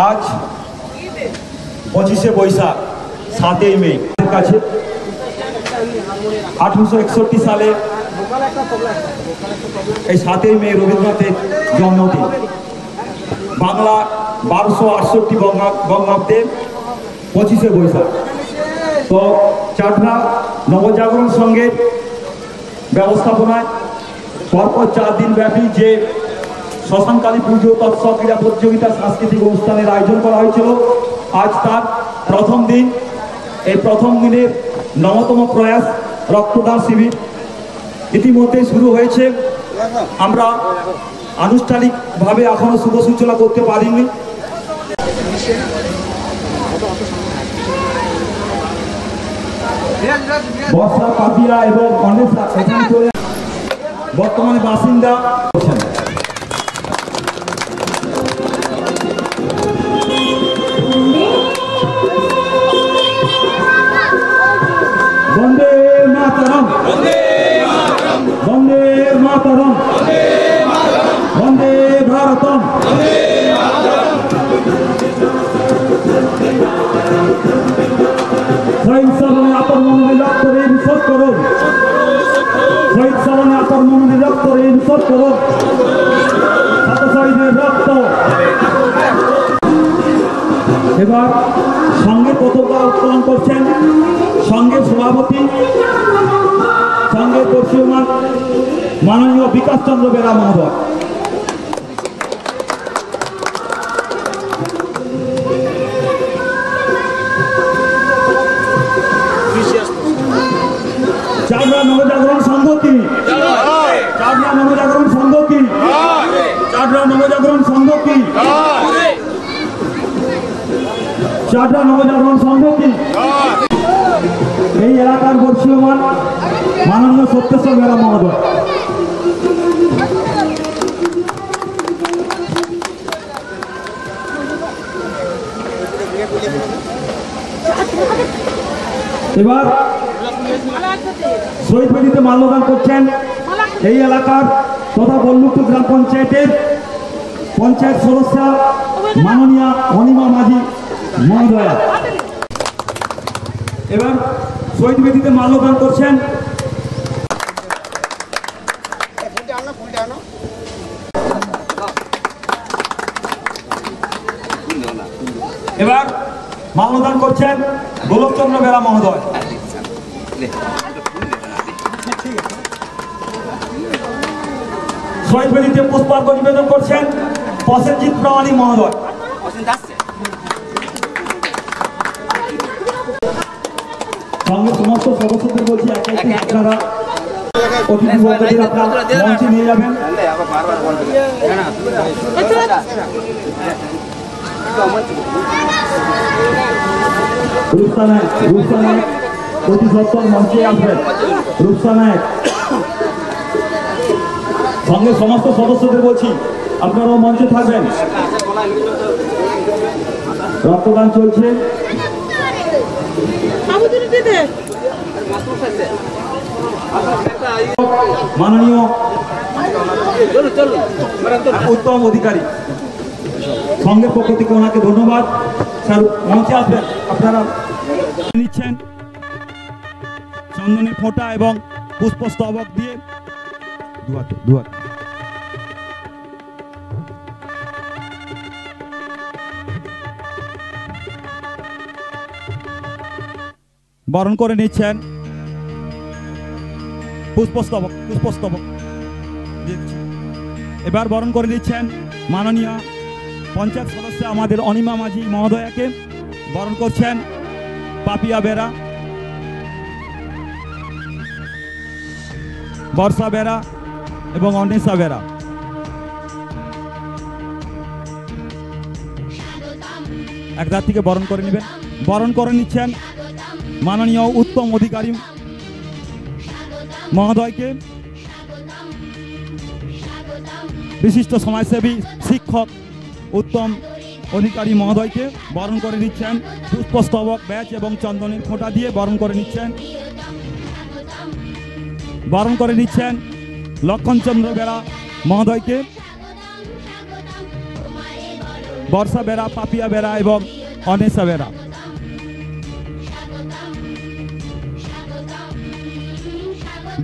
আজ 25শে বৈশাখ 7ই মে কাছে 1861 সালে এই 7ই মে রবীন্দ্রনাথের জন্মদিন। বাংলা 1268 বঙ্গাব্দে 25শে বৈশাখ। তো চাটরা নবজাগরণ সংঘের ব্যবস্থাপনায় পরপর 4 দিন ব্যাপী যে শ্মশানকালী পুজো তৎসব ক্রীড়া প্রতিযোগিতা সাংস্কৃতিক অনুষ্ঠানের আয়োজন করা হয়েছিল, আজ তার প্রথম দিন। এই প্রথম দিনের 9তম প্রয়াস রক্তদান শিবির ইতিমধ্যে শুরু হয়েছে। আমরা আনুষ্ঠানিকভাবে এখনো শুভ সূচনা করতে পারিনি। বর্ষা, পাপিয়া এবং অনেসা এখানে চলে বর্তমানে বাসিন্দা করছেন। বন্দে মাতরম, বন্দে মাতরম, বন্দে ভারতম। শহীদ স্মরণে আপন মনে রক্ত ঋণ শোধ করুন, শহীদ স্মরণে আপন মনে রক্ত ঋণ শোধ করুন। শত শহীদের রক্ত। এবার সঙ্গে পতাকা উত্তোলন করছেন সংঘের সভাপতি, সংঘের পশ্চিমবঙ্গ মাননীয় বিকাশ চন্দ্র বেরা মহোদয়। চাটরা নবজাগরণ সংঘ কি? চাটরা নবজাগরণ সংঘ কি? চাটরা নবজাগরণ সংঘ কি? চাটরা নবজাগরণ সংঘ কি? এই এলাকার বর্ষীয়মান মাননীয় সত্যেশ্বর বেরা মহোদয়। এবার শহীদ বেদিতে মাল্যদান করছেন এই এলাকার তথা বল্লভপুর গ্রাম পঞ্চায়েতের পঞ্চায়েত সদস্য মাননীয়া অনিমা মাঝি মহোদয়া। এবার শহীদ বেদিতে মাল্যদান করছেন এবার মাল্যদান করছেন গোলকচন্দ্র বেরা মহোদয়। শহীদ বেদিতে পুষ্পার্ঘ্য নিবেদন করছেন প্রসেনজিৎ প্রামাণিক মহোদয়। সঙ্গে সমস্ত সদস্যদের বলছি আপনারা অতিথিবর্গদের আপনারা মঞ্চে নিয়ে যাবেন। রূপসা নায়ক অতি সত্তর মঞ্চে আসবেন। রূপসা নায়ক। সঙ্গে সমস্ত সদস্যদের বলছি আপনারাও মঞ্চে থাকবেন। রক্তদান চলছে। মাননীয় উত্তম অধিকারী সংঘের পক্ষ থেকে ওনাকে ধন্যবাদ। স্যার মঞ্চে আসবেন। আপনারা নিচ্ছেন চন্দনের ফোঁটা এবং পুষ্পস্তবক দিয়ে দুহাতে বরণ করে নিচ্ছেন। পুষ্পস্তবক এবার বরণ করে নিচ্ছেন মাননীয় পঞ্চায়েত সদস্য আমাদের অনিমা মাঝি মহোদয়াকে। বরণ করছেন পাপিয়া বেরা, বর্ষা বেরা এবং অনেসা বেরা। একদার থেকে বরণ করে নেবেন। বরণ করে নিচ্ছেন মাননীয় উত্তম অধিকারী মহোদয়কে। বিশিষ্ট সমাজসেবী শিক্ষক উত্তম অধিকারী মহোদয়কে বরণ করে নিচ্ছেন পুষ্পস্তবক, ব্যাচ এবং চন্দনের ফোঁটা দিয়ে বরণ করে নিচ্ছেন। বরণ করে নিচ্ছেন লক্ষণচন্দ্র বেরা মহোদয়কে। বর্ষা বেরা, পাপিয়া বেরা এবং অনেসা বেরা।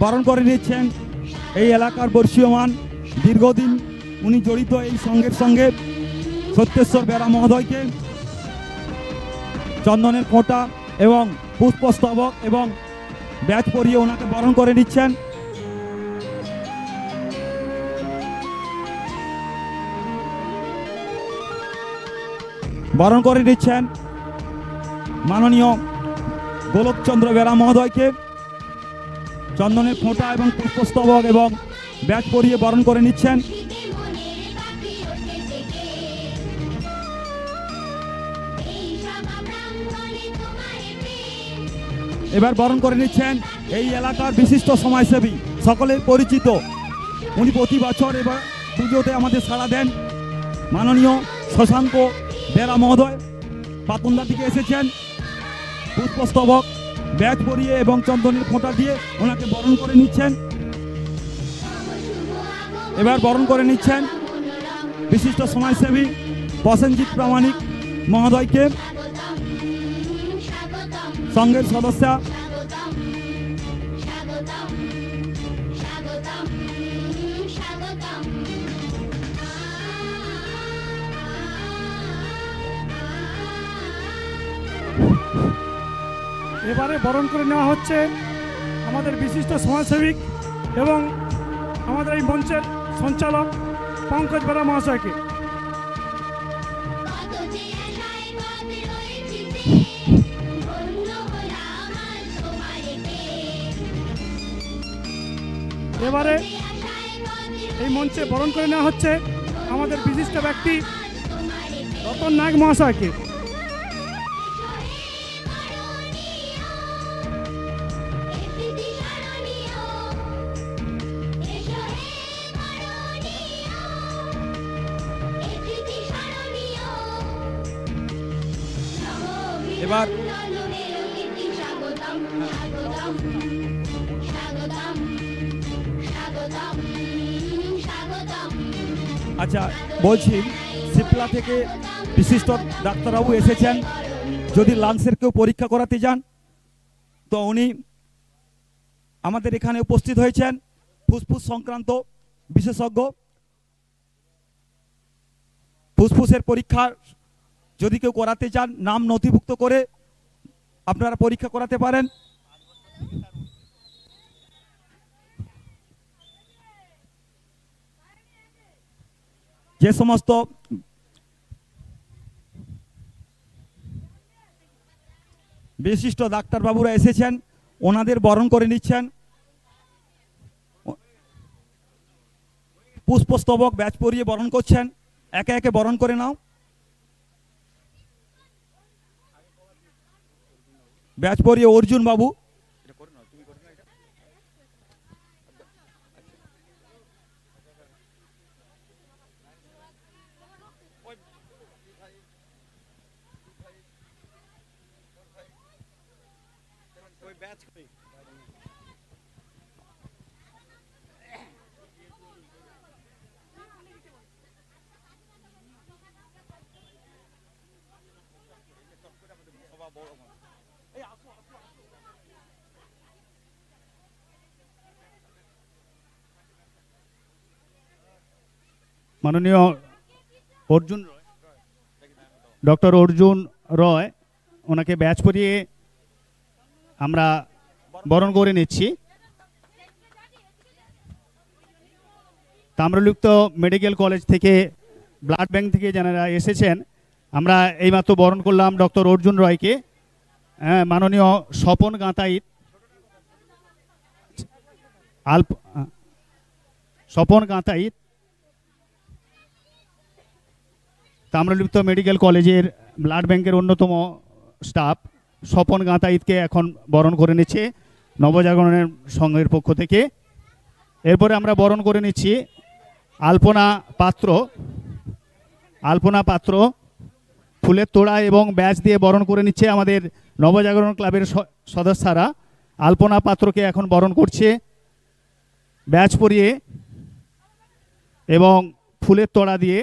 বরণ করে নিচ্ছেন এই এলাকার বর্ষীয়মান, দীর্ঘদিন উনি জড়িত এই সংঘের সঙ্গে, সত্যেশ্বর বেরা মহোদয়কে চন্দনের ফোঁটা এবং পুষ্পস্তবক এবং ব্যাচ পরিয়ে ওনাকে বরণ করে নিচ্ছেন। বরণ করে নিচ্ছেন মাননীয় গোলকচন্দ্র বেরা মহোদয়কে চন্দনের ফোঁটা এবং পুষ্পস্তবক এবং ব্যাচ পরিয়ে বরণ করে নিচ্ছেন। এবার বরণ করে নিচ্ছেন এই এলাকার বিশিষ্ট সমাজসেবী, সকলের পরিচিত, উনি প্রতি বছর এবার পুজোতে আমাদের সাড়া দেন, মাননীয় শশাঙ্ক বেরা মহোদয় পাতুন্দা থেকে এসেছেন। পুষ্পস্তবক ব্যাচ পরিয়ে এবং চন্দনের ফোঁটা দিয়ে ওনাকে বরণ করে নিচ্ছেন। এবার বরণ করে নিচ্ছেন বিশিষ্ট সমাজসেবী প্রসেনজিৎ প্রামাণিক মহোদয়কে, সংঘের সদস্য। এবারে বরণ করে নেওয়া হচ্ছে আমাদের বিশিষ্ট সমাজসেবী এবং আমাদের এই মঞ্চের সঞ্চালক পঙ্কজ বেরা মহাশয়কে। এবারে এই মঞ্চে বরণ করে নেওয়া হচ্ছে আমাদের বিশিষ্ট ব্যক্তি রতন নাগ মহাশয়কে। এবার আচ্ছা বলছি, সিপলা থেকে বিশিষ্ট ডাক্তারবাবু এসেছেন, যদি লাংসের কেউ পরীক্ষা করাতে যান তো উনি আমাদের এখানে উপস্থিত হয়েছেন, ফুসফুস সংক্রান্ত বিশেষজ্ঞ। ফুসফুসের পরীক্ষা যদি কেউ করাতে চান, নাম নথিভুক্ত করে আপনারা পরীক্ষা করাতে পারেন। যে সমস্ত বিশিষ্ট ডাক্তারবাবুরা এসেছেন ওনাদের বরণ করে নিচ্ছেন। পুষ্পস্তবক ব্যাচ পরিয়ে বরণ করছেন, একে একে বরণ করে নাও। ব্যাচ পরিয়ে অর্জুন বাবু, মাননীয় অর্জুন রয়, ডক্টর অর্জুন রয়, ওনাকে ব্যাচ পরিয়ে আমরা বরণ করে নিচ্ছি। তাম্রলিপ্ত মেডিকেল কলেজ থেকে, ব্লাড ব্যাংক থেকে যারা এসেছেন, আমরা এইমাত্র বরণ করলাম ডক্টর অর্জুন রয়কে। মাননীয় স্বপন গাঁতাইত, স্বপন গাঁতাইত তাম্রলিপ্ত মেডিকেল কলেজের ব্লাড ব্যাংকের অন্যতম স্টাফ স্বপন গাঁতাইতকে এখন বরণ করে নিচ্ছে নবজাগরণের সংঘের পক্ষ থেকে। এরপরে আমরা বরণ করে নিচ্ছি আলপনা পাত্র। আলপনা পাত্র ফুলের তোড়া এবং ব্যাচ দিয়ে বরণ করে নিচ্ছে আমাদের নবজাগরণ ক্লাবের সদস্যরা। আলপনা পাত্রকে এখন বরণ করছে ব্যাচ পরিয়ে এবং ফুলের তোড়া দিয়ে।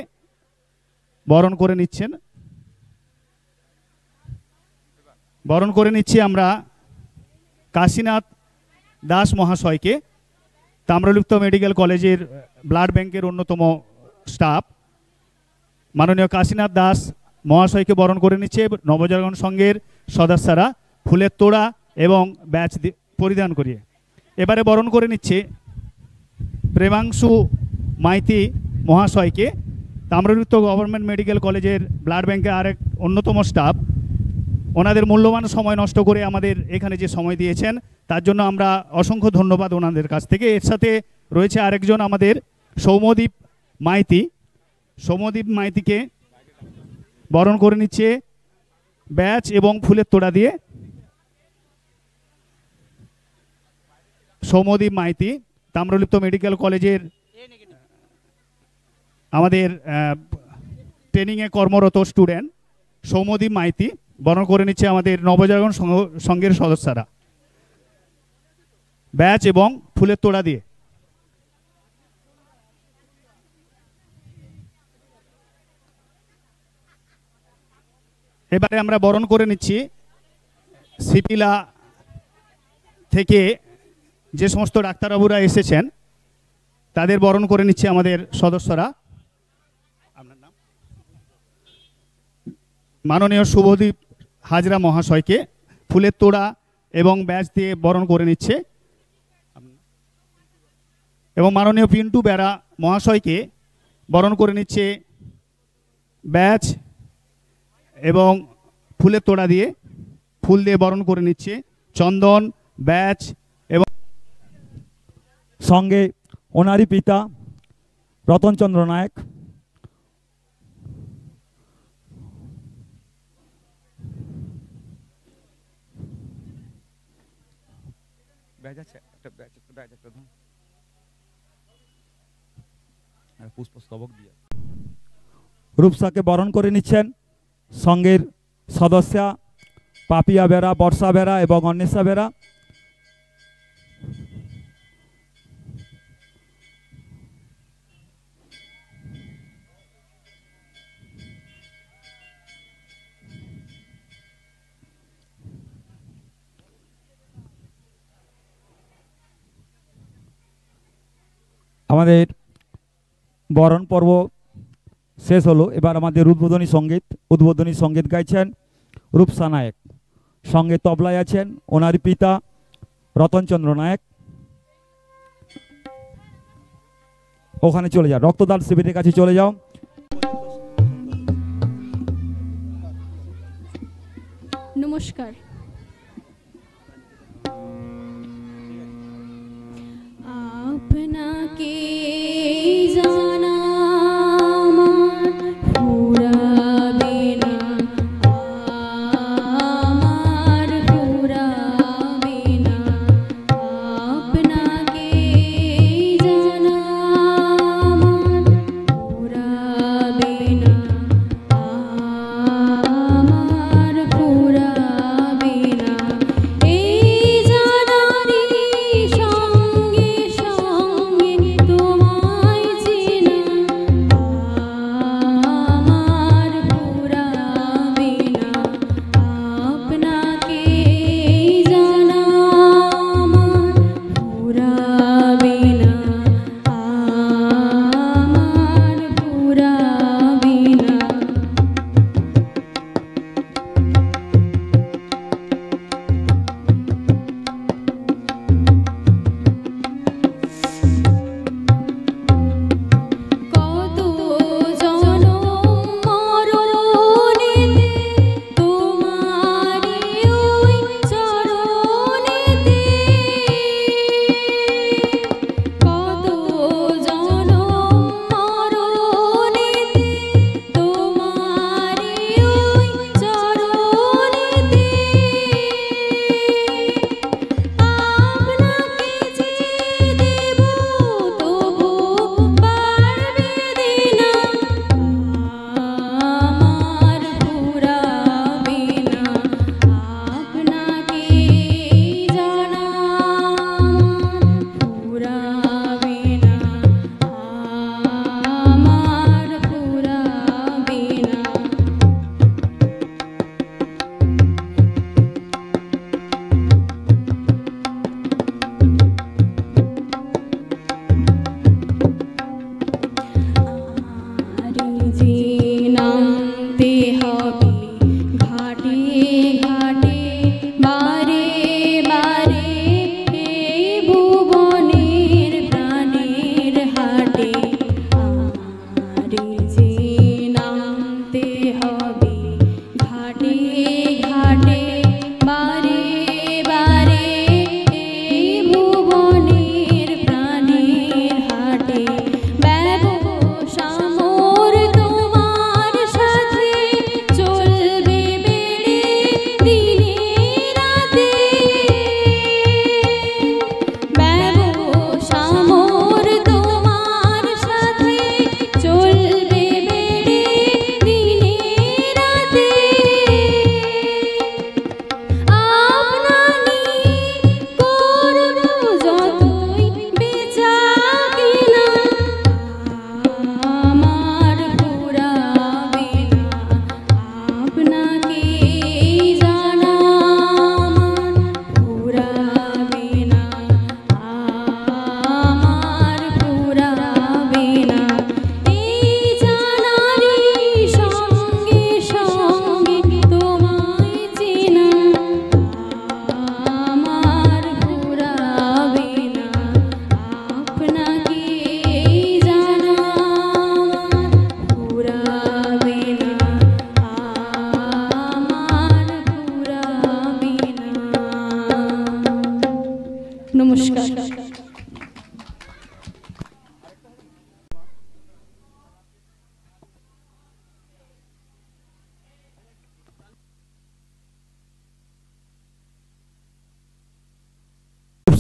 বরণ করে নিচ্ছেন। বরণ করে নিচ্ছি আমরা কাশীনাথ দাস মহাশয়কে, তাম্রলিপ্ত মেডিকেল কলেজের ব্লাড ব্যাংকের অন্যতম স্টাফ মাননীয় কাশীনাথ দাস মহাশয়কে বরণ করে নিচ্ছে নবজাগরণ সংঘের সদস্যরা ফুলের তোড়া এবং ব্যাচ পরিধান করিয়ে। এবারে বরণ করে নিচ্ছে প্রেমাংশু মাইতি মহাশয়কে, তাম্রলিপ্ত গভর্নমেন্ট মেডিকেল কলেজের ব্লাড ব্যাংকের আরেক অন্যতম স্টাফ। ওনাদের মূল্যবান সময় নষ্ট করে আমাদের এখানে যে সময় দিয়েছেন তার জন্য আমরা অসংখ্য ধন্যবাদ ওনাদের কাছ থেকে। এর সাথে রয়েছে আরেকজন আমাদের সৌম্যদীপ মাইতি। সৌম্যদীপ মাইতিকে বরণ করে নিচ্ছে ব্যাচ এবং ফুলের তোড়া দিয়ে। সৌম্যদীপ মাইতি তাম্রলিপ্ত মেডিকেল কলেজের আমাদের ট্রেনিংয়ে কর্মরত স্টুডেন্ট সৌম্যদীপ মাইতি বরণ করে নিচ্ছে আমাদের নবজাগরণ সংঘের সদস্যরা ব্যাচ এবং ফুলের তোড়া দিয়ে। এবারে আমরা বরণ করে নিচ্ছি সিপিলা থেকে যে সমস্ত ডাক্তারবাবুরা এসেছেন তাদের বরণ করে নিচ্ছে আমাদের সদস্যরা। আপনার নাম? মাননীয় শুভদীপ হাজরা মহাশয়কে ফুলের তোড়া এবং ব্যাচ দিয়ে বরণ করে নিচ্ছে এবং মাননীয় পিন্টু বেরা মহাশয়কে বরণ করে নিচ্ছে ব্যাচ এবং ফুলের তোড়া দিয়ে, ফুল দিয়ে বরণ করে নিচ্ছে চন্দন ব্যাচ এবং সঙ্গে ওনারই পিতা রতনচন্দ্র নায়ক, রূপসাকে বরণ করে নিচ্ছেন সংঘের সদস্যা পাপিয়া বেরা, বর্ষা বেরা এবং অন্বেষা বেরা। আমাদের বরণ পর্ব শেষ হলো। এবার আমাদের উদ্বোধনী সঙ্গীত গাইছেন রূপসা নায়ক। সঙ্গে তবলায় আছেন ওনার পিতা রতনচন্দ্র নায়ক। ওখানে চলে যাও, রক্তদান শিবিরের কাছে চলে যাও। নমস্কার। আপনাকে জানা পুরা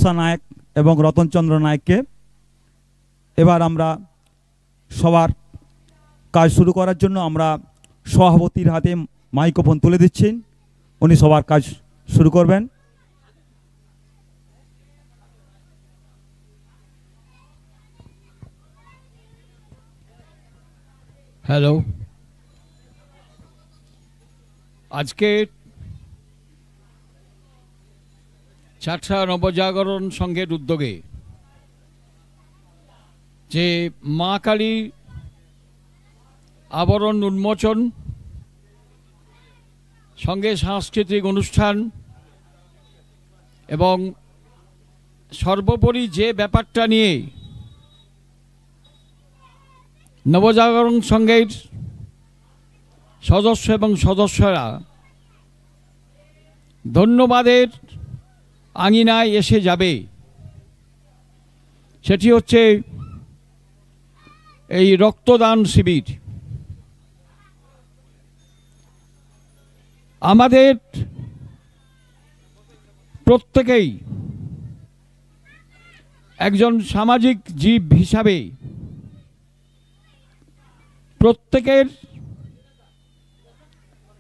মনসা নায়ক এবং রতনচন্দ্র নায়ককে। এবার আমরা সবার কাজ শুরু করার জন্য আমরা সভাপতির হাতে মাইক্রোফোন তুলে দিচ্ছি, উনি সবার কাজ শুরু করবেন। হ্যালো, আজকে চারটা নবজাগরণ সংঘের উদ্যোগে যে মা কালী আবরণ উন্মোচন সঙ্গে সাংস্কৃতিক অনুষ্ঠান এবং সর্বোপরি যে ব্যাপারটা নিয়ে নবজাগরণ সংঘের সদস্য এবং সদস্যরা ধন্যবাদের আঙিনায় এসে যাবে, সেটি হচ্ছে এই রক্তদান শিবির। আমাদের প্রত্যেকেই একজন সামাজিক জীব হিসাবে প্রত্যেকের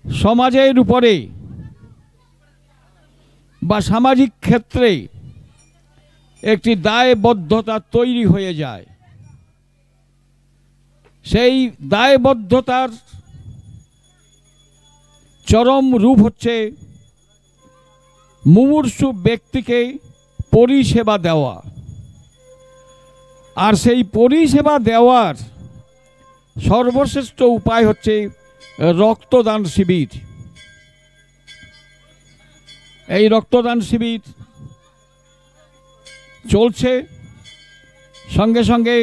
সমাজের উপরে বা সামাজিক ক্ষেত্রে একটি দায়বদ্ধতা তৈরি হয়ে যায়। সেই দায়বদ্ধতার চরম রূপ হচ্ছে মুমূর্ষু ব্যক্তিকে পরিষেবা দেওয়া, আর সেই পরিষেবা দেওয়ার সর্বশ্রেষ্ঠ উপায় হচ্ছে রক্তদান শিবির। এই রক্তদান শিবির চলছে, সঙ্গে সঙ্গে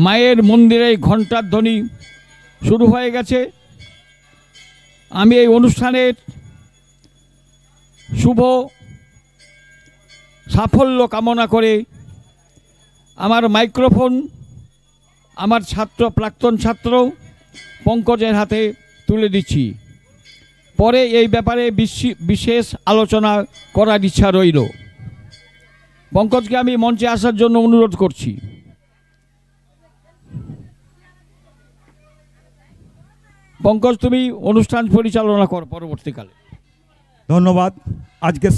মায়ের মন্দিরে ঘণ্টার ধ্বনি শুরু হয়ে গেছে। আমি এই অনুষ্ঠানের শুভ সাফল্য কামনা করে আমার মাইক্রোফোন আমার প্রাক্তন ছাত্র পঙ্কজের হাতে তুলে দিচ্ছি। পরে এই ব্যাপারে বিশেষ আলোচনা করার ইচ্ছা রইল। পঙ্কজকে আমি মঞ্চে আসার জন্য অনুরোধ করছি। পঙ্কজ, তুমি অনুষ্ঠান পরিচালনা কর পরবর্তীকালে। ধন্যবাদ আজকের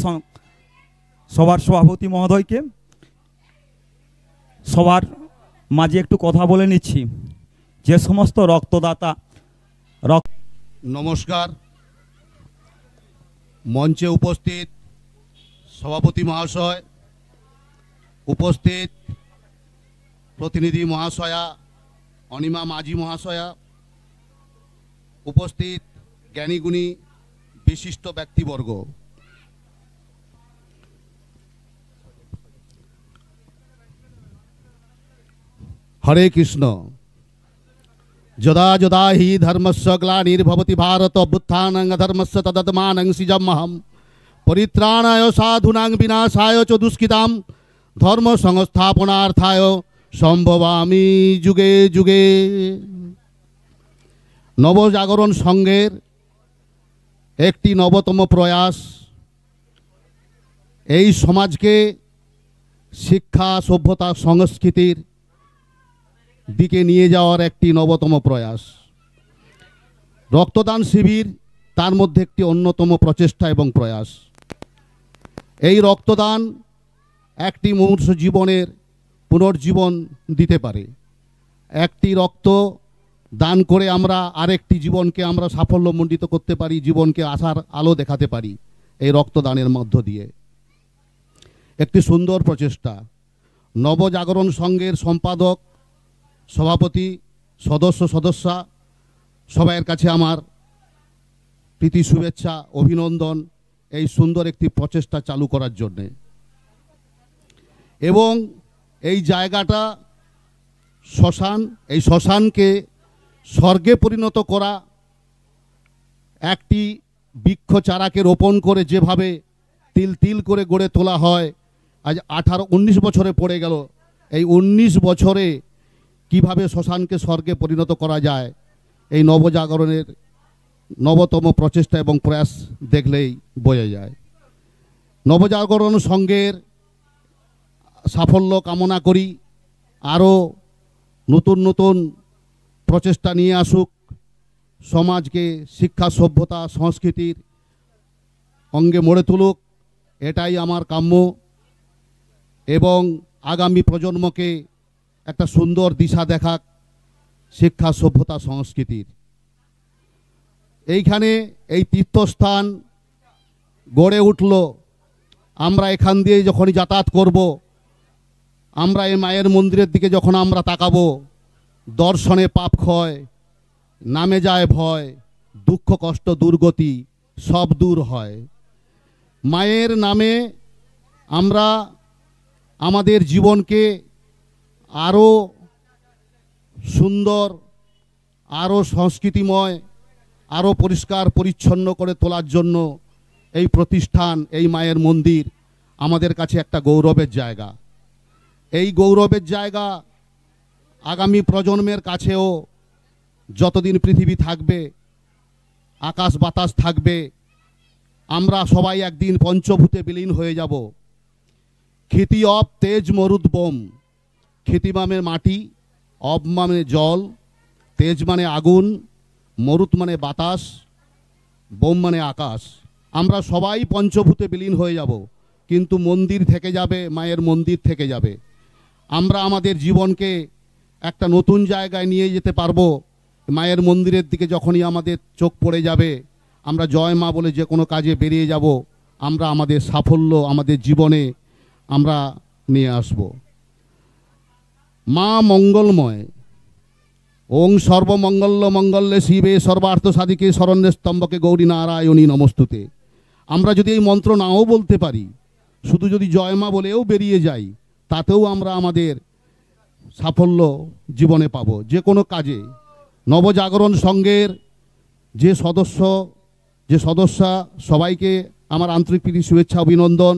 সবার সভাপতি মহোদয়কে। সবার মাঝে একটু কথা বলে নিচ্ছি। যে সমস্ত রক্তদাতা নমস্কার। মঞ্চে উপস্থিত সভাপতি মহাশয়, উপস্থিত প্রতিনিধি মহাশয়া, অনিমা মাঝি মহাশয়া, উপস্থিত জ্ঞানীগুণী বিশিষ্ট ব্যক্তিবর্গ, হরে কৃষ্ণ। যদা যদা হি ধর্মস্য গ্লানির্ভবতি ভারত অভ্যুত্থানং অধর্মস্য তদত্মানং সৃজাম্যহম পরিত্রাণায় সাধূনাং বিনাশায় চ দুষ্কৃতাম ধর্ম সংস্থাপনার্থায় সম্ভবামি যুগে যুগে। নবজাগরণ সংঘের একটি নবতম প্রয়াস এই সমাজকে শিক্ষা, সভ্যতা, সংস্কৃতির দিকে নিয়ে যাওয়ার একটি নবতম প্রয়াস। রক্তদান শিবির তার মধ্যে একটি অন্যতম প্রচেষ্টা এবং প্রয়াস। এই রক্তদান একটি মুমূর্ষু জীবনের পুনর্জীবন দিতে পারে। একটি রক্ত দান করে আমরা আরেকটি জীবনকে আমরা সাফল্যমণ্ডিত করতে পারি, জীবনকে আশার আলো দেখাতে পারি এই রক্তদানের মধ্য দিয়ে। একটি সুন্দর প্রচেষ্টা। নবজাগরণ সংঘের সম্পাদক, সভাপতি, সদস্যা সবাইয়ের কাছে আমার প্রীতি, শুভেচ্ছা, অভিনন্দন এই সুন্দর একটি প্রচেষ্টা চালু করার জন্যে। এবং এই জায়গাটা শ্মশান, এই শ্মশানকে স্বর্গে পরিণত করা, একটি বৃক্ষ চারাকে রোপণ করে যেভাবে তিল তিল করে গড়ে তোলা হয়, আজ 19 বছরে পড়ে গেল। এই 19 বছরে কিভাবে শ্মশানকে স্বর্গে পরিণত করা যায়, এই নবজাগরণের নবতম প্রচেষ্টা এবং প্রয়াস দেখলেই বোঝা যায়। নবজাগরণ সংঘের সাফল্য কামনা করি, আরও নতুন নতুন প্রচেষ্টা নিয়ে আসুক, সমাজকে শিক্ষা সভ্যতা সংস্কৃতির অঙ্গে মড়ে তুলুক, এটাই আমার কাম্য। এবং আগামী প্রজন্মকে একটা সুন্দর দিশা দেখাক শিক্ষা সভ্যতা সংস্কৃতির। এইখানে এই তীর্থস্থান গড়ে উঠল, আমরা এখান দিয়ে যখনই যাতায়াত করব, আমরা এই মায়ের মন্দিরের দিকে যখন আমরা তাকাবো, দর্শনে পাপ ক্ষয়, নামে যায় ভয়, দুঃখ কষ্ট দুর্গতি সব দূর হয়। মায়ের নামে আমরা আমাদের জীবনকে আরও সুন্দর, আরও সংস্কৃতিময়, আরও পরিষ্কার পরিচ্ছন্ন করে তোলার জন্য এই প্রতিষ্ঠান, এই মায়ের মন্দির আমাদের কাছে একটা গৌরবের জায়গা। এই গৌরবের জায়গা আগামী প্রজন্মের কাছেও যতদিন পৃথিবী থাকবে, আকাশ বাতাস থাকবে, আমরা সবাই একদিন পঞ্চভূতে বিলীন হয়ে যাব। খ্যাতি অব তেজ মরুদ বোম, খ্যাতি মানে মাটি, অব মানে জল, তেজ মানে আগুন, মরুত মানে বাতাস, বোম মানে আকাশ। আমরা সবাই পঞ্চভূতে বিলীন হয়ে যাব, কিন্তু মন্দির থেকে যাবে, মায়ের মন্দির থেকে যাবে। আমরা আমাদের জীবনকে একটা নতুন জায়গায় নিয়ে যেতে পারবো। মায়ের মন্দিরের দিকে যখনই আমাদের চোখ পড়ে যাবে, আমরা জয় মা বলে যে কোনো কাজে বেরিয়ে যাব, আমরা আমাদের সাফল্য আমাদের জীবনে আমরা নিয়ে আসব। মা মঙ্গলময়, ওং সর্বমঙ্গল্য মঙ্গল্যে শিবে সর্বার্থ সাধিকে শরণ্যে স্তম্ভকে গৌরী নারায়ণী নমস্তুতে। আমরা যদি এই মন্ত্র নাও বলতে পারি, শুধু যদি জয় মা বলেও বেরিয়ে যাই, তাতেও আমরা আমাদের সাফল্য জীবনে পাব যে কোনো কাজে। নবজাগরণ সংঘের যে সদস্যা সবাইকে আমার আন্তরিক প্রীতি শুভেচ্ছা অভিনন্দন।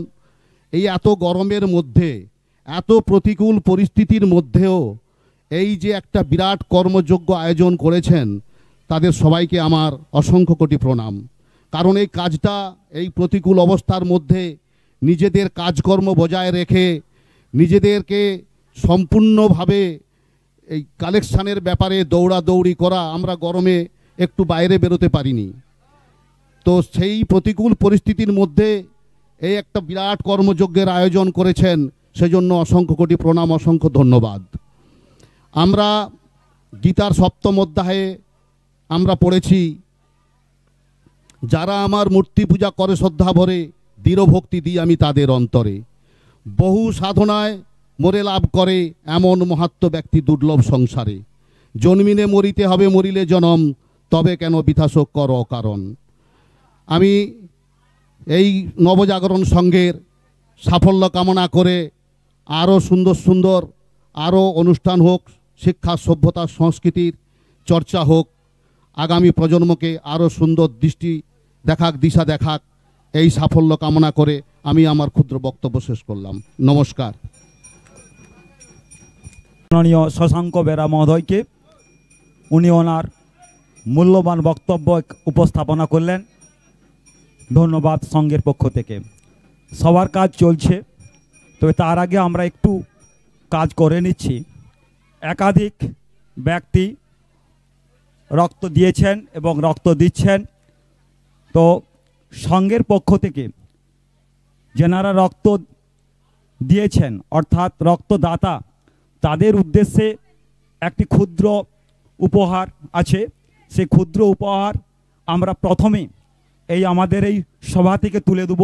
এই এত গরমের মধ্যে, এত প্রতিকূল পরিস্থিতির মধ্যেও এই যে একটা বিরাট কর্মযজ্ঞ আয়োজন করেছেন, তাদের সবাইকে আমার অসংখ্য কোটি প্রণাম। কারণ এই কাজটা এই প্রতিকূল অবস্থার মধ্যে নিজেদের কাজকর্ম বজায় রেখে নিজেদেরকে সম্পূর্ণভাবে এই কালেকশানের ব্যাপারে দৌড়াদৌড়ি করা, আমরা গরমে একটু বাইরে বেরোতে পারিনি। তো সেই প্রতিকূল পরিস্থিতির মধ্যে এই একটা বিরাট কর্মযজ্ঞের আয়োজন করেছেন, সেজন্য অসংখ্য কোটি প্রণাম, অসংখ্য ধন্যবাদ। আমরা গীতার সপ্তম অধ্যায়ে আমরা পড়েছি, যারা আমার মূর্তি পূজা করে শ্রদ্ধা ভরে, দৃঢ় ভক্তি দিই আমি তাদের অন্তরে। বহু সাধনায় মরে লাভ করে, এমন মহাত্ম ব্যক্তি দুর্লভ সংসারে। জন্মিনে মরিতে হবে, মরিলে জনম, তবে কেন বৃথা শোক কর অকারণ। আমি এই নবজাগরণ সংঘের সাফল্য কামনা করে আরও সুন্দর সুন্দর আরও অনুষ্ঠান হোক, শিক্ষা সভ্যতা সংস্কৃতির চর্চা হোক, আগামী প্রজন্মকে আরও সুন্দর দৃষ্টি দেখাক, দিশা দেখাক, এই সাফল্য কামনা করে আমি আমার ক্ষুদ্র বক্তব্য শেষ করলাম। নমস্কার। মাননীয় শশাঙ্ক বেরা মহোদয়কে, উনি ওনার মূল্যবান বক্তব্য উপস্থাপনা করলেন। ধন্যবাদ সংঘের পক্ষ থেকে। সবার কাজ চলছে, তবে তার আগে আমরা একটু কাজ করে নিচ্ছি। একাধিক ব্যক্তি রক্ত দিয়েছেন এবং রক্ত দিচ্ছেন। তো সংঘের পক্ষ থেকে যেনারা রক্ত দিয়েছেন, অর্থাৎ রক্তদাতা, তাদের উদ্দেশ্যে একটি ক্ষুদ্র উপহার আছে। সেই ক্ষুদ্র উপহার আমরা প্রথমে এই আমাদের এই সভা থেকে তুলে দেব।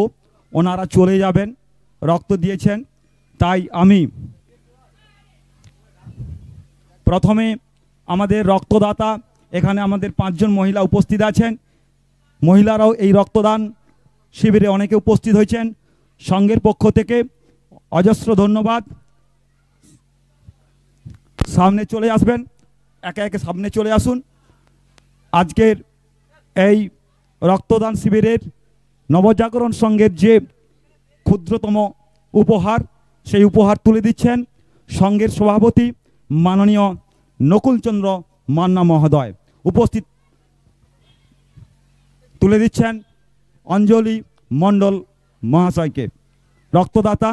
ওনারা চলে যাবেন, রক্ত দিয়েছেন, তাই আমি প্রথমে আমাদের রক্তদাতা, এখানে আমাদের 5 জন মহিলা উপস্থিত আছেন। মহিলারাও এই রক্তদান শিবিরে অনেকে উপস্থিত হয়েছেন। সংঘের পক্ষ থেকে অজস্র ধন্যবাদ। সামনে চলে আসবেন, একে একে সামনে চলে আসুন। আজকের এই রক্তদান শিবিরের নবজাগরণ সংঘের যে ক্ষুদ্রতম উপহার, সেই উপহার তুলে দিচ্ছেন সংঘের সভাপতি মাননীয় নকুলচন্দ্র মান্না মহোদয়। উপস্থিত তুলে দিচ্ছেন অঞ্জলি মণ্ডল মহাশয়কে। রক্তদাতা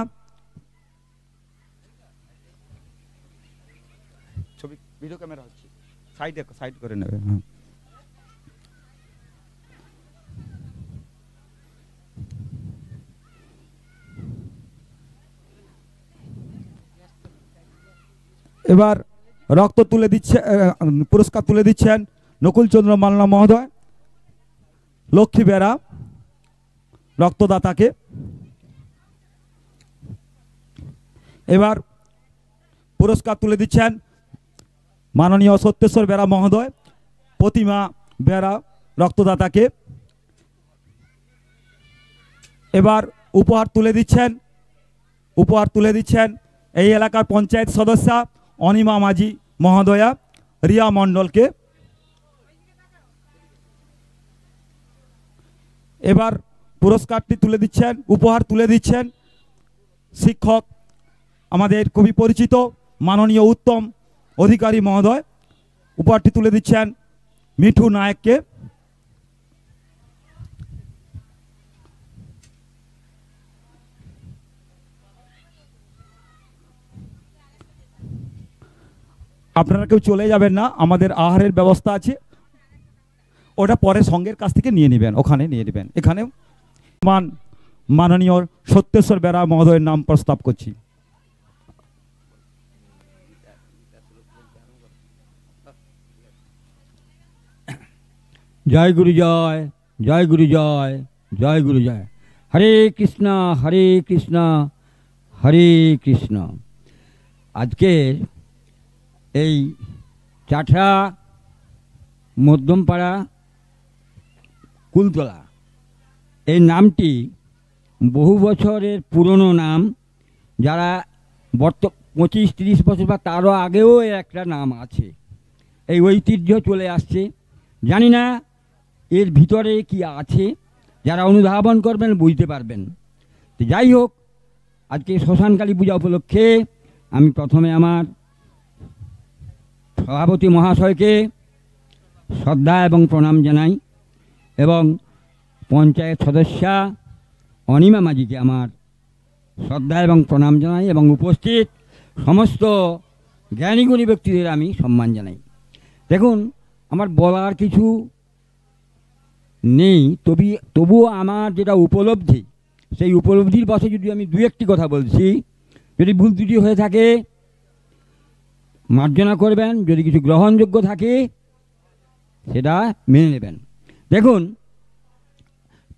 ভিডিও ক্যামেরা হচ্ছে, সাইড করে নেবে। হ্যাঁ, এবার রক্ত তুলে দিচ্ছে, পুরস্কার তুলে দিচ্ছেন নকুলচন্দ্র মাল্লা মহোদয়, লক্ষ্মী বেরা রক্তদাতাকে। এবার পুরস্কার তুলে দিচ্ছেন মাননীয় সত্যেশ্বর বেরা মহোদয়, প্রতিমা বেরা রক্তদাতাকে। এবার উপহার তুলে দিচ্ছেন এই এলাকার পঞ্চায়েত সদস্যা অনিমা মাঝি মহোদয়া রিয়া মণ্ডলকে। এবার পুরস্কারটি উপহার তুলে দিচ্ছেন শিক্ষক আমাদের খুবই পরিচিত মাননীয় উত্তম অধিকারী মহোদয়। উপহারটি তুলে দিচ্ছেন মিঠু নায়ককে। আপনারা কেউ চলে যাবেন না, আমাদের আহারের ব্যবস্থা আছে, ওটা পরে সঙ্গের কাছ থেকে নিয়ে নেবেন, ওখানে নিয়ে নেবেন। এখানে মাননীয় সত্যেশ্বর বেরা মহোদয়ের নাম প্রস্তাব করছি। জয় গুরু জয়, জয় গুরু জয়, জয় গুরু জয়। হরে কৃষ্ণ হরে কৃষ্ণ হরে কৃষ্ণ। আজকে এই চাটরা মধ্যমপাড়া কুলতলা এই নামটি বহু বছরের পুরনো নাম। যারা 25-30 বছর বা তারও আগেও এর একটা নাম আছে, এই ঐতিহ্য চলে আসছে। জানি না এর ভিতরে কি আছে, যারা অনুধাবন করবেন বুঝতে পারবেন। তো যাই হোক, আজকে শ্মশানকালী পূজা উপলক্ষে আমি প্রথমে আমার সভাপতি মহাশয়কে শ্রদ্ধা এবং প্রণাম জানাই, এবং পঞ্চায়েত সদস্যা অনিমা মাঝিকে আমার শ্রদ্ধা এবং প্রণাম জানাই, এবং উপস্থিত সমস্ত জ্ঞানীগুণী ব্যক্তিদের আমি সম্মান জানাই। দেখুন, আমার বলার কিছু নেই, তবুও আমার যেটা উপলব্ধি, সেই উপলব্ধির বসে যদি আমি দু একটি কথা বলছি, যদি ভুল ত্রুটি হয়ে থাকে মার্জনা করবেন, যদি কিছু গ্রহণযোগ্য থাকে সেটা মেনে নেবেন। দেখুন,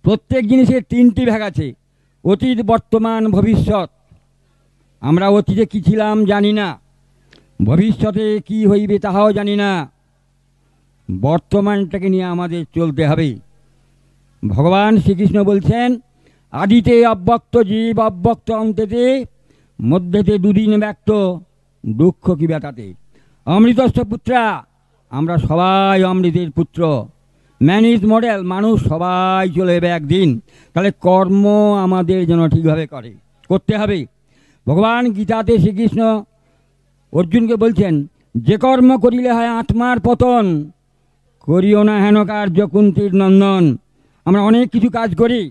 প্রত্যেক জিনিসের 3টি ভাগ আছে, অতীত, বর্তমান, ভবিষ্যৎ। আমরা অতীতে কী ছিলাম জানি না, ভবিষ্যতে কি হইবে তাহাও জানি না, বর্তমানটাকে নিয়ে আমাদের চলতে হবে। ভগবান শ্রীকৃষ্ণ বলছেন, আদিতে অব্যক্ত জীব, অব্যক্ত অন্তেতে, মধ্যেতে দুদিন ব্যক্ত, দুঃখ কি ব্যাটাতে। অমৃতস্য পুত্রা, আমরা সবাই অমৃতের পুত্র। ম্যান ইজ মডেল, মানুষ সবাই চলে যাবে একদিন। তাহলে কর্ম আমাদের যেন ঠিকভাবে করতে হবে। ভগবান গীতাতে শ্রীকৃষ্ণ অর্জুনকে বলছেন, যে কর্ম করিলে হয় আত্মার পতন, করিও না হেন কার্য কুন্তীর নন্দন। আমরা অনেক কিছু কাজ করি,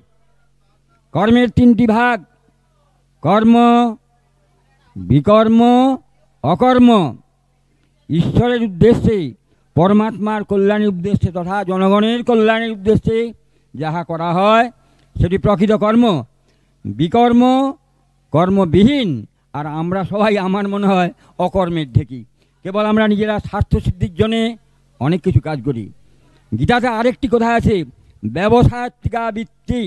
কর্মের 3টি ভাগ, কর্ম, বিকর্ম, অকর্ম। ঈশ্বরের উদ্দেশ্যে, পরমাত্মার কল্যাণের উদ্দেশ্যে তথা জনগণের কল্যাণের উদ্দেশ্যে যাহা করা হয় সেটি প্রকৃত কর্ম। বিকর্ম, কর্মবিহীন। আর আমরা সবাই আমার মনে হয় অকর্মের ঢেকি, কেবল আমরা নিজেরা স্বার্থসিদ্ধির জন্যে অনেক কিছু কাজ করি। গীতাতে আরেকটি কথা আছে, ব্যবসায়িকা বৃত্তি,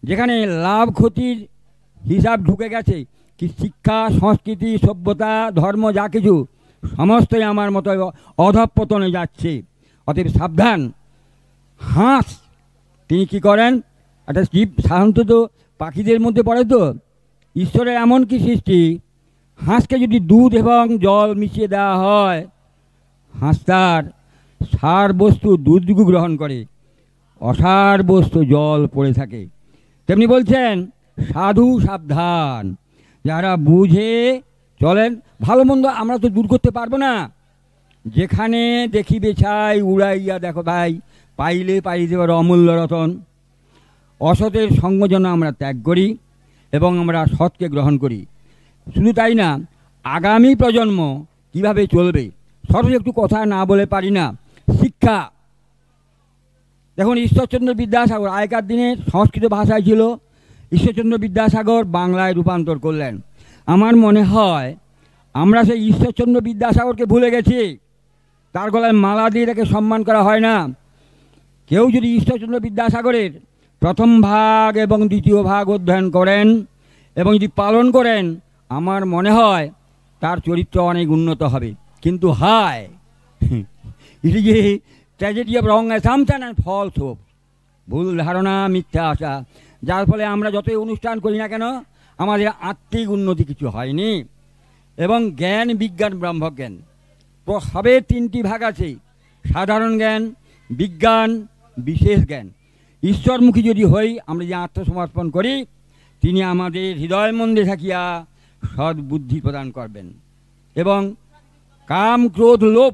যেখানে লাভ ক্ষতির হিসাব ঢুকে গেছে। কি শিক্ষা, সংস্কৃতি, সভ্যতা, ধর্ম যা কিছু সমস্তই আমার মতো অধঃপতনে যাচ্ছে। অতএব সাবধান। হাঁস তিনি কি করেন, একটা জীব সাধারণত তো পাখিদের মধ্যে পড়ে, তো ঈশ্বরের এমন কি সৃষ্টি, হাঁসকে যদি দুধ এবং জল মিশিয়ে দেওয়া হয়, হাঁস তার সার বস্তু দুধটুকু গ্রহণ করে, অসার বস্তু জল পড়ে থাকে। তেমনি বলছেন, সাধু সাবধান, যারা বুঝে চলেন। ভালো মন্দ আমরা তো দূর করতে পারবো না, যেখানে দেখিবে ছাই উড়াইয়া দেখো ভাই, পাইলে পাইতে পারো অমূল্য রতন। অসতের সঙ্গ যেন আমরা ত্যাগ করি এবং আমরা সৎকে গ্রহণ করি। শুধু তাই না, আগামী প্রজন্ম কিভাবে চলবে সরল একটু কথা না বলে পারি না। শিক্ষা, দেখুন ঈশ্বরচন্দ্র বিদ্যাসাগর আগেকার দিনে সংস্কৃত ভাষায় ছিল, ঈশ্বরচন্দ্র বিদ্যাসাগর বাংলায় রূপান্তর করলেন। আমার মনে হয় আমরা সেই ঈশ্বরচন্দ্র বিদ্যাসাগরকে ভুলে গেছি, তার গলায় মালা দিয়ে তাকে সম্মান করা হয় না। কেউ যদি ঈশ্বরচন্দ্র বিদ্যাসাগরের প্রথম ভাগ এবং দ্বিতীয় ভাগ অধ্যয়ন করেন এবং যদি পালন করেন, আমার মনে হয় তার চরিত্র অনেক উন্নত হবে। কিন্তু হায়, it is a tragedy of wrong assumption and false hope, ভুল ধারণা, মিথ্যা আশা, যার ফলে আমরা যতই অনুষ্ঠান করি না কেন আমাদের আত্মিক উন্নতি কিছু হয়নি। এবং জ্ঞান, বিজ্ঞান, ব্রহ্মজ্ঞান সবে তিনটি ভাগ আছে, সাধারণ জ্ঞান, বিজ্ঞান, বিশেষ জ্ঞান। ঈশ্বরমুখী যদি হই, আমরা যে আত্মসমর্পণ করি, তিনি আমাদের হৃদয় মন্দে থাকিয়া সদ্বুদ্ধি প্রদান করবেন। এবং কাম, ক্রোধ, লোভ,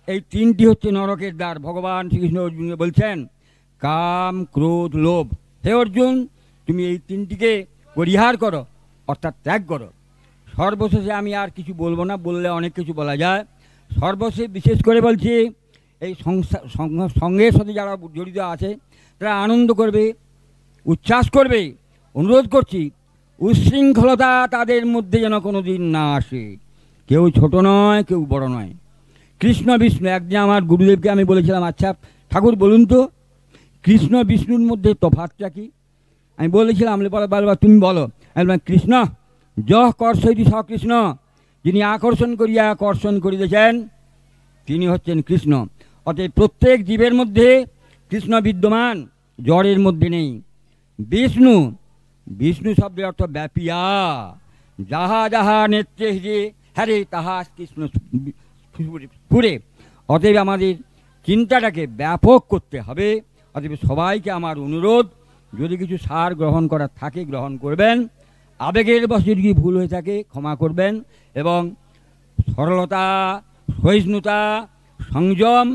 এই তিনটি হচ্ছে নরকের দ্বার। ভগবান শ্রীকৃষ্ণ অর্জুনকে বলছেন, কাম, ক্রোধ, লোভ, হে অর্জুন তুমি এই তিনটিকে পরিহার করো, অর্থাৎ ত্যাগ করো। সর্বশেষে আমি আর কিছু বলবো না, বললে অনেক কিছু বলা যায়। সর্বশেষ বিশেষ করে বলছি, এই সঙ্গের সাথে যারা জড়িত আছে তারা আনন্দ করবে, উচ্ছ্বাস করবে। অনুরোধ করছি, উচ্ছৃঙ্খলতা তাদের মধ্যে যেন কোনো দিন না আসে। কেউ ছোট নয়, কেউ বড় নয়। কৃষ্ণ বিষ্ণু, একদিন আমার গুরুদেবকে আমি বলেছিলাম, আচ্ছা ঠাকুর বলুন তো কৃষ্ণ বিষ্ণুর মধ্যে তফাৎটা কি? আমি বলেছিলাম, বারবার তুমি বলো। আমি বললাম, কৃষ্ণ যহ কর্ষয়তি স কৃষ্ণ, যিনি আকর্ষণ করিয়া আকর্ষণ করিতেছেন তিনি হচ্ছেন কৃষ্ণ। অতএব প্রত্যেক জীবের মধ্যে কৃষ্ণ বিদ্যমান, জড়ের মধ্যে নেই। বিষ্ণু, বিষ্ণু শব্দের অর্থ ব্যাপিয়া, যাহা যাহা নেত্রে হিরে হ্যারে তাহা কৃষ্ণ পুরে। অতএব আমাদের চিন্তাটাকে ব্যাপক করতে হবে। অতএব সবাইকে আমার অনুরোধ, যদি কিছু সার গ্রহণ করার থাকে গ্রহণ করবেন, আবেগের বশে যদি ভুল হয়ে থাকে ক্ষমা করবেন, এবং সরলতা, সহিষ্ণুতা, সংযম,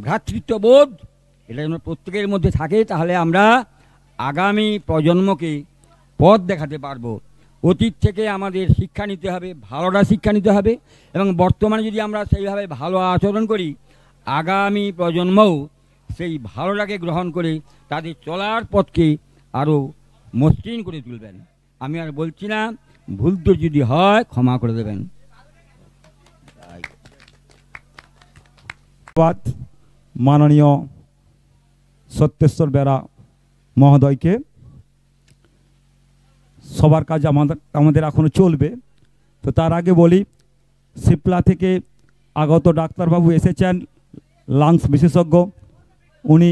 ভ্রাতৃত্ববোধ এটা যেন প্রত্যেকের মধ্যে থাকে, তাহলে আমরা আগামী প্রজন্মকে পথ দেখাতে পারবো। অতীত থেকে আমাদের শিক্ষা নিতে হবে, ভালোটা শিক্ষা নিতে হবে, এবং বর্তমানে যদি আমরা সেইভাবে ভালো আচরণ করি, আগামী প্রজন্মও সেই ভালোটাকে গ্রহণ করে তাদের চলার পথকে আরও মসৃণ করে তুলবেন। আমি আর বলছি না, ভুল তো যদি হয় ক্ষমা করে দেবেন। মাননীয় সত্যেশ্বর বেরা মহোদয়কে। সবার কাজ আমাদের এখনো চলবে। তো তার আগে বলি, সিপলা থেকে আগত ডাক্তারবাবু এসেছেন, লাংস বিশেষজ্ঞ। উনি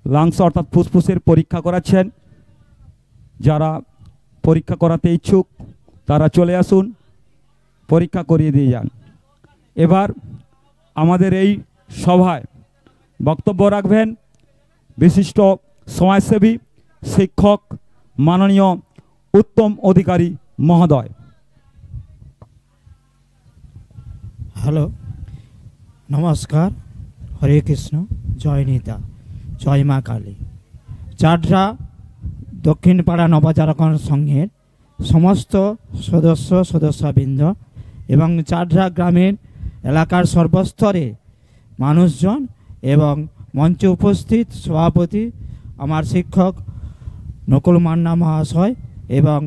লাংস অর্থাৎ ফুসফুসের পরীক্ষা করাচ্ছেন। যারা পরীক্ষা করাতে ইচ্ছুক তারা চলে আসুন, পরীক্ষা করিয়ে দিয়ে যান। এবার আমাদের এই সভায় বক্তব্য রাখবেন বিশিষ্ট সমাজসেবী, শিক্ষক, মাননীয় উত্তম অধিকারী মহোদয়। হ্যালো, নমস্কার, হরে কৃষ্ণ, জয় নিতা, জয় মা কালী। চাররা দক্ষিণ পাড়া নবজাগরণ সংঘের সমস্ত সদস্যবৃন্দ এবং চাররা গ্রামের এলাকার সর্বস্তরের মানুষজন এবং মঞ্চে উপস্থিত সভাপতি আমার শিক্ষক নকুল মান্না মহাশয় এবং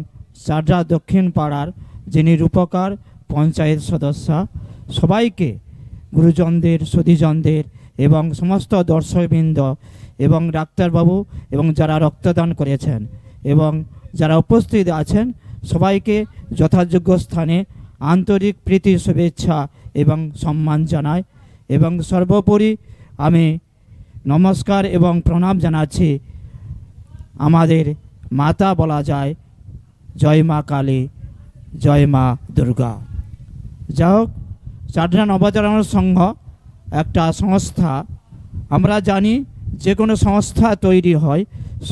চাররা দক্ষিণ পাড়ার যিনি রূপকার পঞ্চায়েত সদস্য, সবাইকে, গুরুজনদের, সুধীজনদের এবং সমস্ত দর্শকবৃন্দ এবং ডাক্তারবাবু এবং যারা রক্তদান করেছেন এবং যারা উপস্থিত আছেন সবাইকে যথাযোগ্য স্থানে আন্তরিক প্রীতি, শুভেচ্ছা এবং সম্মান জানাই। এবং সর্বোপরি আমি নমস্কার এবং প্রণাম জানাচ্ছি আমাদের মাতা বলা যায়, জয় মা কালী, জয় মা দুর্গা। যা হোক, চাররা নবজাগরণ সংঘ একটা সংস্থা। আমরা জানি যে কোনো সংস্থা তৈরি হয়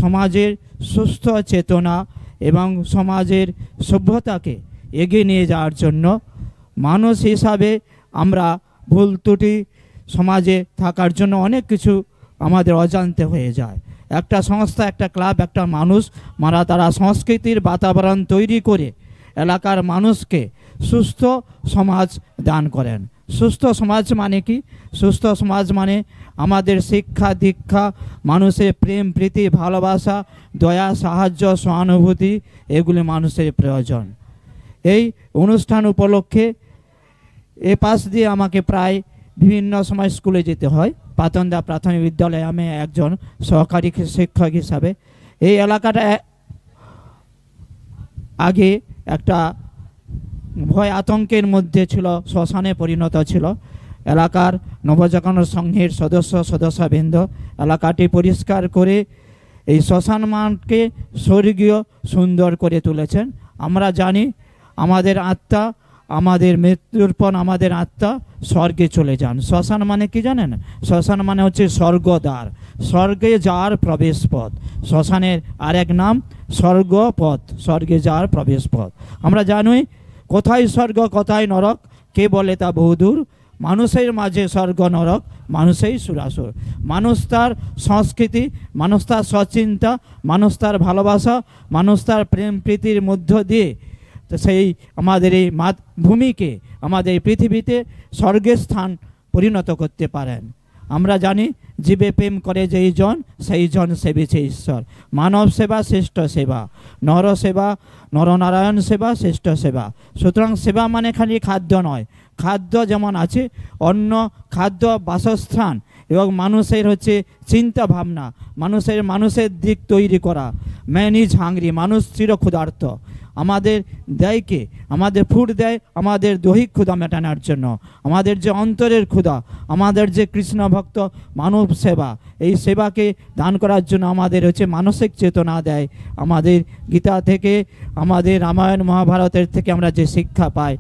সমাজের সুস্থ চেতনা এবং সমাজের সভ্যতাকে এগিয়ে নিয়ে যাওয়ার জন্য। মানুষ হিসাবে আমরা ভুল ত্রুটি সমাজে থাকার জন্য অনেক কিছু আমাদের অজান্তে হয়ে যায়। একটা সংস্থা, একটা ক্লাব, একটা মানুষ তারা সংস্কৃতির বাতাবরণ তৈরি করে এলাকার মানুষকে সুস্থ সমাজ দান করেন। সুস্থ সমাজ মানে কি? সুস্থ সমাজ মানে আমাদের শিক্ষা দীক্ষা, মানুষের প্রেম প্রীতি ভালোবাসা, দয়া সাহায্য সহানুভূতি, এগুলি মানুষের প্রয়োজন। এই অনুষ্ঠান উপলক্ষে এ পাশ দিয়ে আমাকে প্রায় বিভিন্ন সময় স্কুলে যেতে হয়। পাতনদা প্রাথমিক বিদ্যালয়ে আমি একজন সহকারী শিক্ষক হিসাবে। এই এলাকাটা আগে একটা ভয় আতঙ্কের মধ্যে ছিল, শ্মশানে পরিণত ছিল। এলাকার নবজাগরণ সংঘের সদস্যবৃন্দ এলাকাটি পরিষ্কার করে এই শ্মশান মাঠকে স্বর্গীয় সুন্দর করে তুলেছেন। আমরা জানি আমাদের আত্মা, আমাদের মৃত্যুর পর আমাদের আত্মা স্বর্গে চলে যান। শ্মশান মানে কি জানেন? শ্মশান মানে হচ্ছে স্বর্গদ্বার, স্বর্গে যাওয়ার প্রবেশ পথ। শ্মশানের আরেক নাম স্বর্গপথ, স্বর্গে যাওয়ার প্রবেশ পথ। আমরা জানি কোথায় স্বর্গ কোথায় নরক কে বলে তা বহুদূর। মানুষের মাঝে স্বর্গ নরক, মানুষেই সুরাসুর। মানুষ তার সংস্কৃতি, মানুষ তার সচিন্তা, মানুষ তার ভালোবাসা, মানুষ তার প্রেম প্রীতির মধ্য দিয়ে সেই আমাদের এই ভূমিকে, আমাদের পৃথিবীতে স্বর্গের স্থান পরিণত করতে পারেন। আমরা জানি জীবে প্রেম করে যেই জন সেই জন সেবিছে ঈশ্বর। মানব সেবা শ্রেষ্ঠ সেবা, নর সেবা নরনারায়ণ সেবা শ্রেষ্ঠ সেবা। সুতরাং সেবা মানে খালি খাদ্য নয়, খাদ্য যেমন আছে অন্য খাদ্য বাসস্থান এবং মানুষের হচ্ছে চিন্তা ভাবনা, মানুষের দিক তৈরি করা। ম্যান ইজ হাংরি, মানুষ চির ক্ষুধার্ত। আমাদের দেয়কে, আমাদের ফুড দেয় আমাদের দৈহিক ক্ষুধা মেটানোর জন্য। আমাদের যে অন্তরের ক্ষুধা, আমাদের যে কৃষ্ণ ভক্ত মানব সেবা, এই সেবাকে দান করার জন্য আমাদের হচ্ছে মানসিক চেতনা দেয়। আমাদের গীতা থেকে, আমাদের রামায়ণ মহাভারতের থেকে আমরা যে শিক্ষা পাই,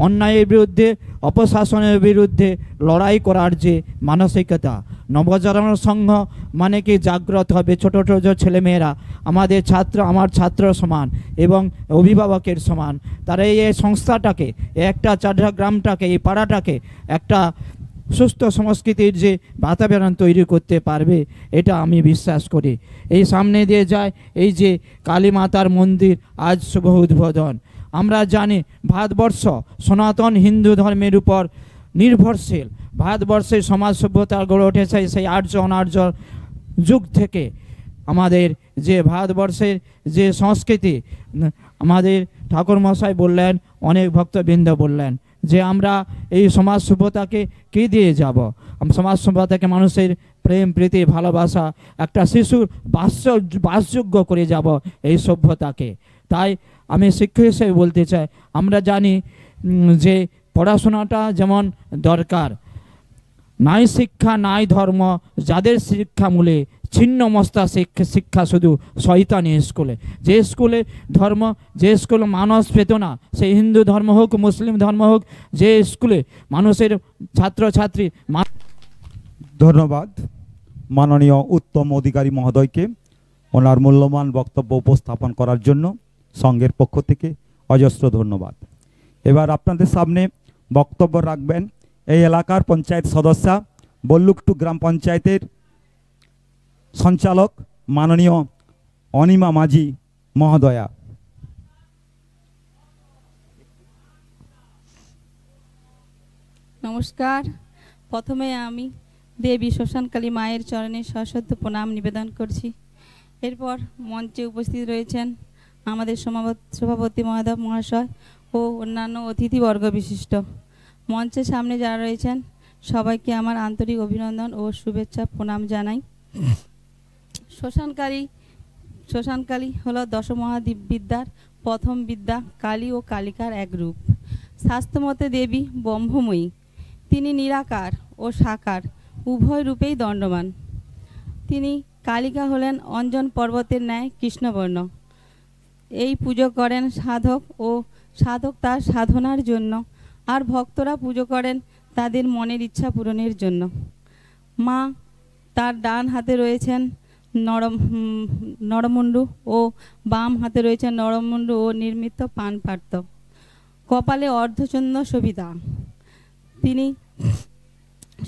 অন্যায়ের বিরুদ্ধে অপশাসনের বিরুদ্ধে লড়াই করার যে মানসিকতা। নবজাগরণ সংঘ মানে কি জাগ্রত হবে ছোটো ছোটো ছেলেমেয়েরা, আমাদের ছাত্র আমার ছাত্র সমান এবং অভিভাবকের সমান। তারা এই সংস্থাটাকে, একটা চাড্ডা গ্রামটাকে, এই পাড়াটাকে একটা সুস্থ সংস্কৃতির যে বাতাবরণ তৈরি করতে পারবে, এটা আমি বিশ্বাস করি। এই সামনে দিয়ে যায় এই যে কালী মাতার মন্দির, আজ শুভ উদ্বোধন। আমরা জানি ভারতবর্ষ সনাতন হিন্দু ধর্মের উপর নির্ভরশীল। ভারতবর্ষের সমাজ সভ্যতা গড়ে উঠেছে সেই আর্য অনার্য যুগ থেকে। আমাদের যে ভারতবর্ষের যে সংস্কৃতি, আমাদের ঠাকুরমশাই বললেন, অনেক ভক্তবৃন্দ বললেন যে আমরা এই সমাজ সভ্যতাকে কী দিয়ে যাব? সমাজ সভ্যতাকে মানুষের প্রেম প্রীতি ভালোবাসা, একটা শিশুর বাসযোগ্য করে যাব এই সভ্যতাকে। তাই আমি শিক্ষক হিসেবে বলতে চাই, আমরা জানি যে পড়াশোনাটা যেমন দরকার, নাই শিক্ষা নাই ধর্ম, যাদের শিক্ষা মূলে ছিন্ন মস্তা শিক্ষা শুধু শয়তানি স্কুলে। যে স্কুলে ধর্ম, যে স্কুলে মানস চেতনা, সেই হিন্দু ধর্ম হোক মুসলিম ধর্ম হোক, যে স্কুলে মানুষের ছাত্রছাত্রী। ধন্যবাদ মাননীয় উত্তম অধিকারী মহোদয়কে ওনার মূল্যবান বক্তব্য উপস্থাপন করার জন্য সংঘের পক্ষ থেকে অজস্র ধন্যবাদ। এবার আপনাদের সামনে বক্তব্য রাখবেন এই এলাকার পঞ্চায়েত সদস্যা, বল্লুকটু গ্রাম পঞ্চায়েতের সঞ্চালক মাননীয় অনিমা মাঝি মহোদয়া। নমস্কার। প্রথমে আমি দেবী শ্মশানকালী মায়ের চরণে সশ্রদ্ধ প্রণাম নিবেদন করছি। এরপর মঞ্চে উপস্থিত রয়েছেন আমাদের সভাপতি মহাশয় ও অন্যান্য অতিথিবর্গ বিশিষ্ট। মঞ্চের সামনে যারা রয়েছেন সবাইকে আমার আন্তরিক অভিনন্দন ও শুভেচ্ছা প্রণাম জানাই। শ্মশানকালী হলো দশমহাবিদ্যার প্রথম বিদ্যা, কালী ও কালিকার এক রূপ। শাস্ত্রমতে দেবী ব্রহ্মময়ী, তিনি নিরাকার ও সাকার উভয় রূপেই দণ্ডমান। তিনি কালিকা হলেন অঞ্জন পর্বতের ন্যায় কৃষ্ণবর্ণ। এই পুজো করেন সাধক তার সাধনার জন্য, আর ভক্তরা পুজো করেন তাদের মনের ইচ্ছা পূরণের জন্য। মা তার ডান হাতে রয়েছেন নরমুণ্ডু ও বাম হাতে রয়েছেন নরমুণ্ডু ও নির্মিত পানপাত্র, কপালে অর্ধচন্দ্র শোভিতা। তিনি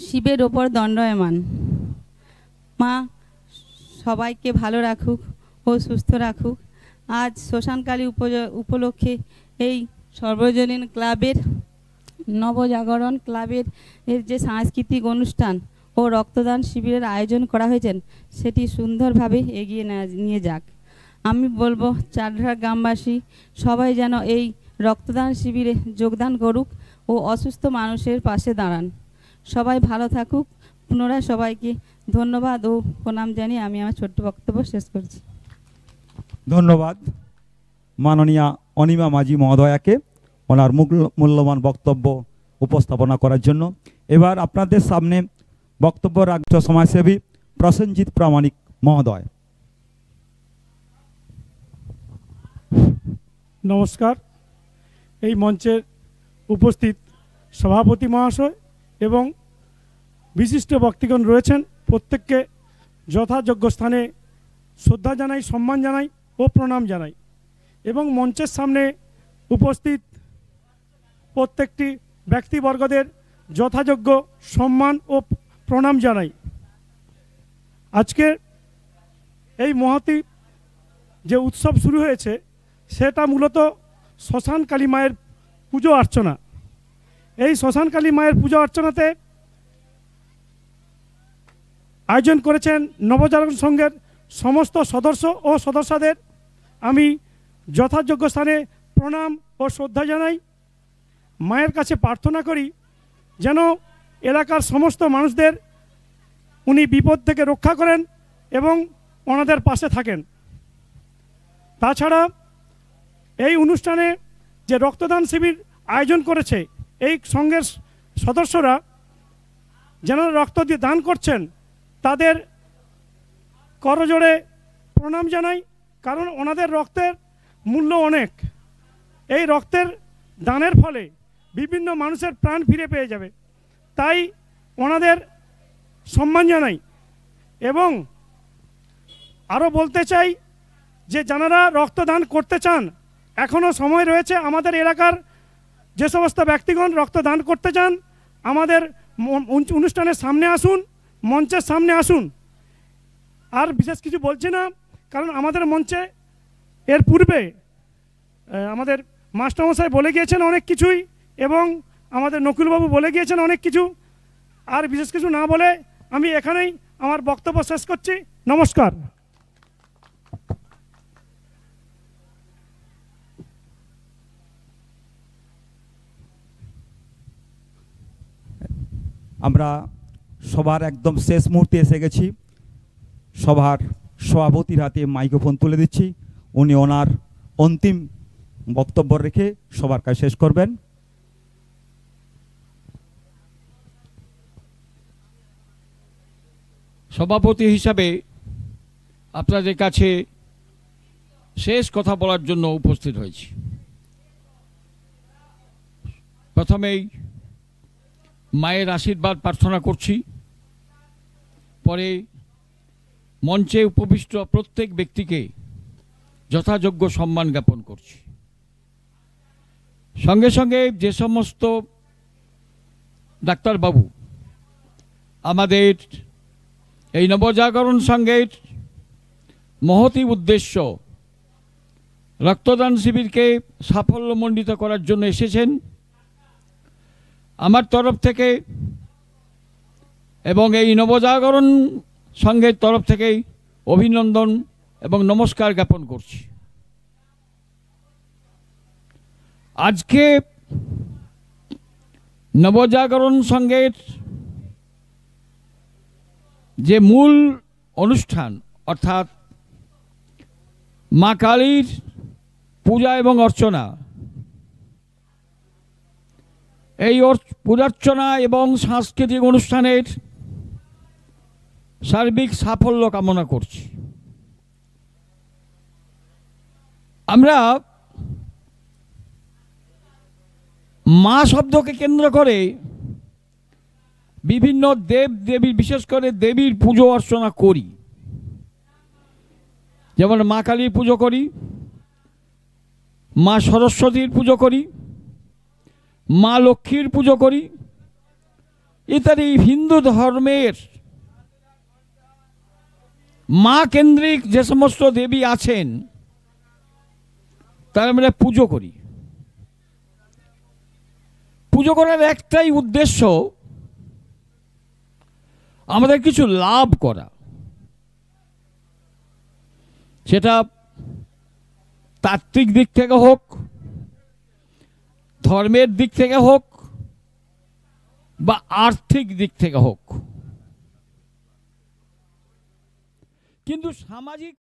শিবের ওপর দণ্ডায়মান। মা সবাইকে ভালো রাখুক ও সুস্থ রাখুক। আজ শ্মশানকালী উপলক্ষে এই সর্বজনীন ক্লাবের নবজাগরণ ক্লাবের যে সাংস্কৃতিক অনুষ্ঠান ও রক্তদান শিবিরের আয়োজন করা হয়েছে সেটি সুন্দরভাবে এগিয়ে নিয়ে যাক। আমি বলবো চারঘাট গ্রামবাসী সবাই যেন এই রক্তদান শিবিরে যোগদান করুক ও অসুস্থ মানুষের পাশে দাঁড়ান। সবাই ভালো থাকুক। পুনরায় সবাইকে ধন্যবাদ ও প্রণাম জানিয়ে আমি আমার ছোট্ট বক্তব্য শেষ করছি। ধন্যবাদ মাননীয়া অনিমা মাঝি মহোদয়াকে ওনার মূল্যবান বক্তব্য উপস্থাপনা করার জন্য। এবার আপনাদের সামনে বক্তব্য রাখছেন সমাজসেবী প্রসেনজিৎ প্রামাণিক মহোদয়। নমস্কার। এই মঞ্চের উপস্থিত সভাপতি মহাশয় এবং বিশিষ্ট ব্যক্তিগণ রয়েছেন, প্রত্যেককে যথাযোগ্য স্থানে শ্রদ্ধা জানাই, সম্মান জানাই ও প্রণাম জানাই এবং মঞ্চের সামনে উপস্থিত প্রত্যেকটি ব্যক্তিবর্গদের যথাযোগ্য সম্মান ও প্রণাম জানাই। আজকে এই মহতী যে উৎসব শুরু হয়েছে সেটা মূলত শ্মশান কালী মায়ের পুজো অর্চনা। এই শ্মশান কালী মায়ের পুজো অর্চনাতে আয়োজন করেছেন নবজাগরণ সংঘের সমস্ত সদস্য ও সদস্যদের আমি যথাযোগ্য স্থানে প্রণাম ও শ্রদ্ধা জানাই। মায়ের কাছে প্রার্থনা করি যেন এলাকার সমস্ত মানুষদের উনি বিপদ থেকে রক্ষা করেন এবং ওনাদের পাশে থাকেন। তাছাড়া এই অনুষ্ঠানে যে রক্তদান শিবির আয়োজন করেছে এই সংঘের সদস্যরা যেন রক্ত দিয়ে দান করছেন তাদের করজোড়ে প্রণাম জানাই, কারণ ওনাদের রক্তের মূল্য অনেক। এই রক্তের দানের ফলে বিভিন্ন মানুষের প্রাণ ফিরে পেয়ে যাবে, তাই ওনাদের সম্মান জানাই। এবং আরও বলতে চাই যে যারা রক্তদান করতে চান এখনও সময় রয়েছে। আমাদের এলাকার যে সমস্ত ব্যক্তিগণ রক্তদান করতে চান আমাদের অনুষ্ঠানের সামনে আসুন, মঞ্চের সামনে আসুন। আর বিশেষ কিছু বলছি না, কারণ আমাদের মঞ্চে এর পূর্বে আমাদের মাস্টারমশাই বলে গিয়েছেন অনেক কিছুই এবং আমাদের নকুলবাবু বলে গিয়েছেন অনেক কিছু। আর বিশেষ কিছু না বলে আমি এখানেই আমার বক্তব্য শেষ করছি। নমস্কার। আমরা সবার একদম শেষ মুহূর্তে এসে গেছি। সভার সভাপতির হাতে মাইক্রোফোন তুলে দিচ্ছি, উনি ওনার অন্তিম বক্তব্য রেখে সবার কাছে শেষ করবেন। সভাপতি হিসাবে আপনাদের কাছে শেষ কথা বলার জন্য উপস্থিত হয়েছি। প্রথমেই মায়ের আশীর্বাদ প্রার্থনা করছি, পরে মঞ্চে উপবিষ্ট প্রত্যেক ব্যক্তিকে যথাযোগ্য সম্মান জ্ঞাপন করছি। সঙ্গে সঙ্গে যে সমস্ত ডাক্তারবাবু আমাদের এই নবজাগরণ সংঘের মহতী উদ্দেশ্য রক্তদান শিবিরকে সাফল্যমণ্ডিত করার জন্য এসেছেন, আমার তরফ থেকে এবং এই নবজাগরণ সংঘের তরফ থেকেই অভিনন্দন এবং নমস্কার জ্ঞাপন করছি। আজকে নবজাগরণ সংঘের যে মূল অনুষ্ঠান অর্থাৎ মা কালীর পূজা এবং অর্চনা, এই পূজার্চনা এবং সাংস্কৃতিক অনুষ্ঠানের সার্বিক সাফল্য কামনা করছি। আমরা মা শব্দকে কেন্দ্র করে বিভিন্ন দেব দেবীর, বিশেষ করে দেবীর পুজো অর্চনা করি। যেমন মা কালীর পুজো করি, মা সরস্বতীর পুজো করি, মা লক্ষ্মীর পুজো করি ইত্যাদি। হিন্দু ধর্মের মা কেন্দ্রিক যে সমস্ত দেবী আছেন তার আমরা পুজো করি। পুজো করার একটাই উদ্দেশ্য, আমাদের কিছু লাভ করা। সেটা তাত্ত্বিক দিক থেকে হোক, ধর্মের দিক থেকে হোক, বা আর্থিক দিক থেকে হোক। কিন্তু সামাজিক